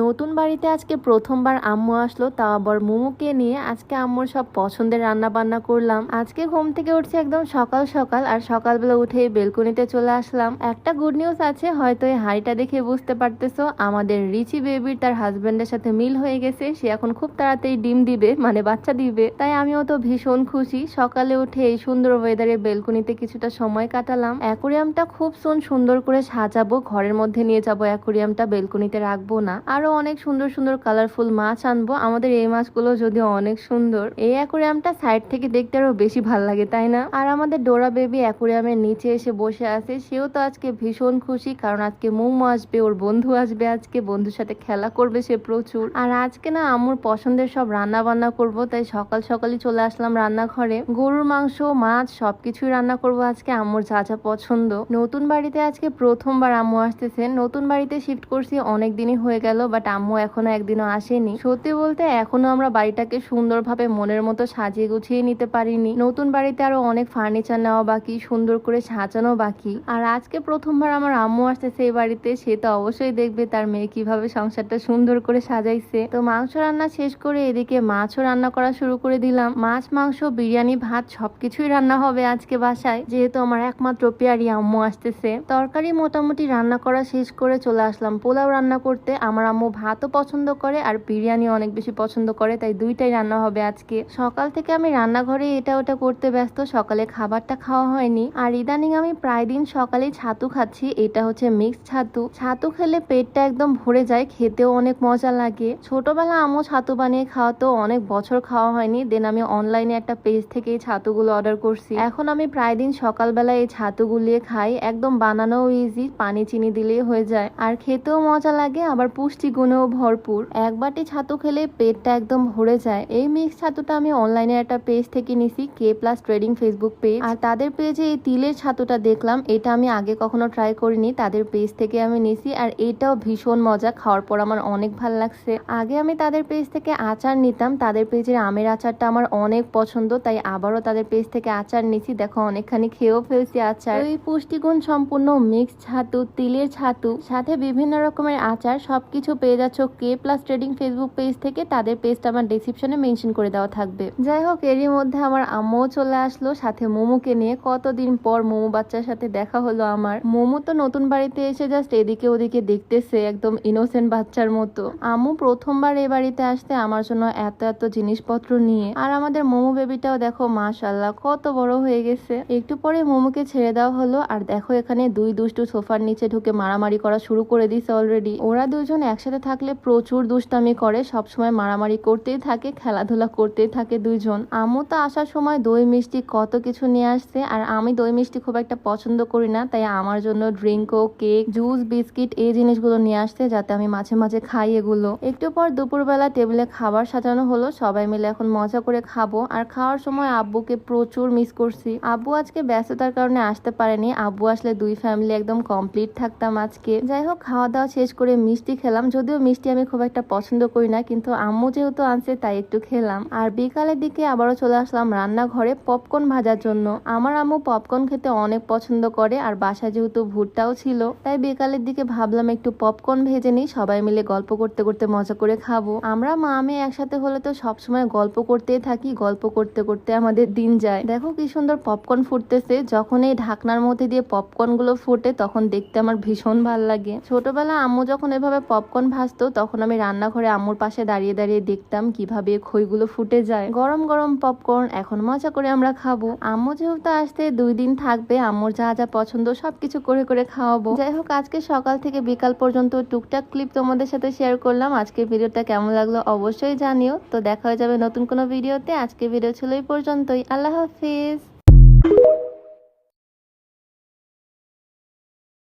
নতুন বাড়িতে আজকে প্রথমবার আম্মু আসলো, তাও আবার মোমোকে নিয়ে। আজকে আম্মুর সব পছন্দের রান্না বান্না করলাম। আজকে ঘুম থেকে উঠছি একদম সকাল সকাল, আর সকালবেলা উঠে বেলকনিতে চলে আসলাম। একটা গুড নিউজ আছে, হয়তো এই হাড়িটা দেখে বুঝতে পারতেছো, আমাদের রিচি বেবির তার হাজবেন্ডের সাথে মিল হয়ে গেছে। সে এখন খুব তাড়াতাড়ি ডিম দিবে, মানে বাচ্চা দিবে। তাই আমিও তো ভীষণ খুশি। সকালে উঠে এই সুন্দর ওয়েদারে বেলকনিতে কিছুটা সময় কাটালাম। অ্যাকোরিয়ামটা খুব সুন্দর করে সাজাবো, ঘরের মধ্যে নিয়ে যাবো অ্যাকোরিয়ামটা, বেলকনিতে রাখবো না। আরো অনেক সুন্দর সুন্দর কালারফুল মাছ আনবো। আমাদের এই মাছগুলো যদিও অনেক সুন্দর। এই অ্যাকোরিয়ামটা সাইড থেকে দেখতে আরো বেশি ভাল লাগে, তাই না? আর আমাদের ডোরা বেবি অ্যাকোরিয়ামের নিচে এসে বসে আছে। সেও তো আজকে ভীষণ খুশি, কারণ আজকে মোমো আসবে, ওর বন্ধু আসবে, আজকে বন্ধুর সাথে খেলা করবে সে প্রচুর। আর আজকে না আম্মুর পছন্দের সব রান্না বান্না করবো, তাই সকাল সকালই চলে আসলাম রান্নাঘরে। গরুর মাংস, মাছ সবকিছুই রান্না করবো আজকে, আম্মুর যা যা পছন্দ। নতুন বাড়িতে আজকে প্রথমবার আম্মু আসতেছে। নতুন বাড়িতে শিফট করছি অনেক দিনই হয়ে গেল, বাট আম্মু এখনো একদিনও আসেনি। সত্যি বলতে এখনো আমরা বাড়িটাকে সুন্দরভাবে মনের মতো সাজিয়ে গুছিয়ে নিতে পারিনি। নতুন বাড়িতে আরো অনেক ফার্নিচার নেওয়া বাকি, সুন্দর করে সাজানো বাকি। আর আজকে প্রথমবার আমার আম্মু আসতেছে এই বাড়িতে, সে তো অবশ্যই দেখবে তার মেয়ে কিভাবে সংসারটা সুন্দর করে সাজাইছে। তো মাংস রান্না শেষ করে এদিকে মাছও রান্না করা শুরু করে দিলাম। মাছ, মাংস, বিরিয়ানি, ভাত সবকিছুই রান্না হবে আজকে বাসায়, যেহেতু আমার একমাত্র পেয়ারি আম্মু আসতেছে। তরকারি মোটামুটি রান্না করা শেষ করে চলে আসলাম পোলাও রান্না করতে। আমার আম্মু ভাতও পছন্দ করে আর বিরিয়ানি অনেক বেশি পছন্দ করে, তাই দুইটাই রান্না হবে আজকে। সকাল থেকে আমি রান্নাঘরে এটা ওটা করতে ব্যস্ত, সকালে খাবারটা খাওয়া হয়নি। আর ইদানিং আমি প্রায় দিন সকালে ছাতু খাচ্ছি। এটা হচ্ছে মিক্স ছাতু। ছাতু খেলে পেটটা একদম ভরে যায়, খেতেও অনেক মজা লাগে। ছোটবেলা আম্মু ছাতু বানিয়ে খাওয়াতো, অনেক বছর খাওয়া হয়নি। দেন আমি অনলাইনে একটা পেজ থেকে এই ছাতুগুলো অর্ডার করছি। এখন আমি প্রায় দিন সকালবেলা এই ছাতু গুলিয়ে খাই। একদম বানানো ইজি, পানি চিনি দিলেই হয়ে যায়। আর খেতেও মজা লাগে, আবার পুষ্টি গুণেও ভরপুর। এক বাটি ছাতু খেলে পেটটা একদম ভরে যায়। এই মিক্স ছাতুটা আমি অনলাইনে একটা পেজ থেকে নিছি, k plus trading Facebook page. আর তাদের পেজে এই তিলের ছাতুটা দেখলাম, এটা আমি আগে কখনো ট্রাই করিনি, তাদের পেজ থেকে আমি নিছি। আর এটাও ভীষণ মজা, খাওয়ার পর আমার অনেক ভাল লাগছে। আগে আমি তাদের পেজ থেকে আচার নিতাম, তাদের পেজের আমের আচারটা আমার অনেক পছন্দ, তাই আবারও তাদের পেজ থেকে আচার নিছি। দেখো অনেকখানি খেয়েও ফেলছি আচার। এই পুষ্টিগুণ সম্পূর্ণ মিক্স ছাতু, তিলের ছাতু, সাথে বিভিন্ন রকমের আচার সবকিছু পেয়ে যাচ্ছ k plus trading Facebook page থেকে। তাদের পেজটা আমার ডেসক্রিপশনে মেনশন করে দেওয়া থাকবে। যাই হোক, এরই মধ্যে আমার আম্মুও চলে আসলো সাথে মোমোকে নিয়ে। কতদিন পর মোমো বাচ্চার সাথে দেখা হলো আমার। মোমো তো নতুন বাড়িতে এসে জাস্ট এদিকে ওদিকে দেখতেছে, একদম ইনোসেন্ট বাচ্চার মতো। আম্মু প্রথমবার এই বাড়িতে আসতে আমার জন্য এত এত জিনিসপত্র নিয়ে। আর আমাদের মোমো বেবিটাও দেখো মাশাআল্লাহ কত বড় হয়ে গেছে। একটু পরে মোমোকে ছেড়ে দেওয়া হলো। আর দেখো এখানে দুই দুষ্টু সোফার নিচে ঢুকে মারামারি করা শুরু করে দিছে অলরেডি। ওরা দুজন একসাথে থাকলে প্রচুর দুষ্টামি করে, সবসময় মারামারি করতেই থাকে, খেলাধুলা করতেই থাকে দুইজন। আম্মু তো আসার সময় দই মিষ্টি কত কিছু নিয়ে আসছে। আর আমি দই মিষ্টি খুব একটা পছন্দ করি না, তাই আমার জন্য ড্রিঙ্কও, কেক, জুস, বিস্কিট এই জিনিসগুলো নিয়ে আসছে, যাতে আমি মাঝে মাঝে খাই এগুলো। একটু পর দুপুরবেলা টেবিলে খাবার সাজানো হলো, সবাই মিলে এখন মজা করে খাবো। আর খাওয়ার সময় আব্বুকে প্রচুর মিস করছি। আব্বু আজকে ব্যস্ততার কারণে আসতে পারেনি, আব্বু আসলে দুই ফ্যামিলি একদম কমপ্লিট থাকতাম আজকে। যাই হোক, খাওয়া দাওয়া শেষ করে মিষ্টি খেলাম। যদিও মিষ্টি আমি খুব একটা পছন্দ করি না, কিন্তু আম্মু যেহেতু আনছে তাই একটু খেলাম। আর বিকালের দিকে আবারও চলে আসলাম রান্নাঘরে পপকর্ন ভাজার জন্য। আমার আম্মু পপকর্ন খেতে অনেক পছন্দ করে, আর বাসায় যেহেতু ভুট্টাও ছিল, তাই বিকালের দিকে ভাবলাম একটু পপকর্ন ভেজে নিই, সবাই মিলে গল্প করতে করতে মজা করে খাবো। আমরা মা মেয়ে একসাথে হলে তো সবসময় গল্প করতেই থাকি, গল্প করতে করতে আমাদের দিন যায়। দেখো কি সুন্দর পপকর্ন ফুটতেছে। যখন এই ঢাকনার মধ্যে দিয়ে পপকর্ন গুলো ফুটে তখন দেখতে আমার ভীষণ ভাল লাগে। ছোটবেলা আম্মু যখন এভাবে পপকর্ন ভাজতো, তখন আমি রান্নাঘরে আম্মুর পাশে দাঁড়িয়ে দাঁড়িয়ে দেখতাম কিভাবে খইগুলো ফুটে যায়। গরম গরম পপকর্ন এখন মজা করে আমরা খাবো। আম্মু যেহেতু আসতে 2 দিন থাকবে, আম্মুর যা যা পছন্দ সবকিছু করে করে খাওয়াবো। যাই হোক, আজকে সকাল থেকে বিকাল পর্যন্ত টুকটাক ক্লিপ তোমাদের সাথে শেয়ার করলাম। আজকের ভিডিওটা কেমন লাগলো অবশ্যই জানিও। তো দেখা হয়ে যাবে নতুন কোনো ভিডিওতে। আজকে ভিডিও ছিল এই পর্যন্তই। আল্লাহ হাফিজ।